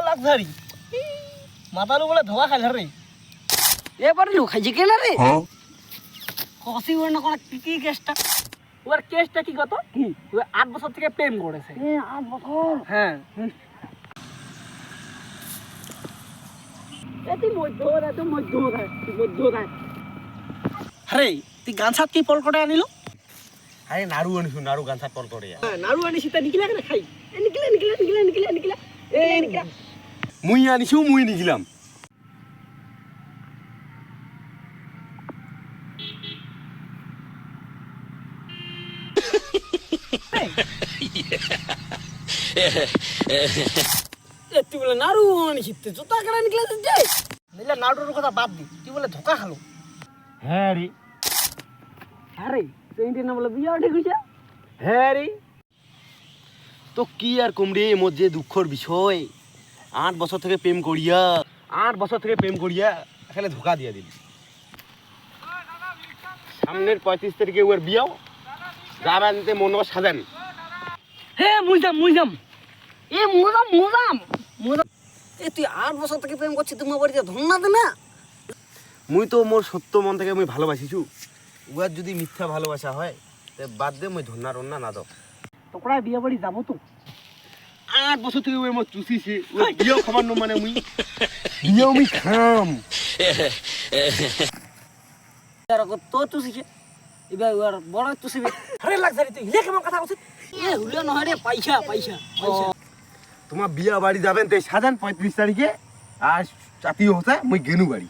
luxury মাথার উপরে ধোয়া খাইল রে এবার লোক খাইছে কেনা রে কষি ওর না কোন কি কেসটা ওর কেসটা কি কত কি ও 8 বছর থেকে প্রেম করেছে 8 বছর হ্যাঁ এটি মধ্য আরে তুই গান সাত কি পল করে আনিলো আরে নাড়ু আনিছু নাড়ু গান পল করে নাড়ু আনি সেটা নিকিলা কেন খাই নিকিলা মুই আনিছু মুই নিগিলাম তুই বলে নাড়ু আনি শিখতে জুতা কেন নিকিলা যে নিলে নাড়ুর কথা বাদ দি তুই বলে ধোকা খালো হ্যাঁ রে আরে সেইটা না বলে বিয়া উঠে গেছে হ্যাঁ রে তো কি আর কমরে মোর যে দুঃখর বিষয় 8 বছর থেকে প্রেম করিয়া এখানে ধোকা দিয়া দিলি সামনের 35 তারিখে ওর বিয়াও যাবেন তে মন সাজান হে মুইজাম এ মুজাম এ তুই 8 বছর থেকে প্রেম করছিস তুমি বাড়িতে ধন্না দে না মুই তো মোর সত্য মন থেকে মুই ভালোবাসিছু উয়ার যদি মিথ্যা ভালোবাসা হয় তে বাদ দে মুই ধন্না রন্না না দাও তোকরা বিয়া বাড়ি যাবো তো 8 বছর থেকে ওই মোর চুষিছে ওই বিয়াও খাবার ন মানে মুই বিয়াও মুই খাম তো তুসিছে এবার ওর বড় তুসিবে আরে লাক্সারি তুই ইলে কেমন কথা কইছিস এ হুলে নহয় রে পয়সা তোমার বিয়া বাড়ি যাবেন তে সাজান 35 তারিখে আর চাতি হতে মুই গেনু বাড়ি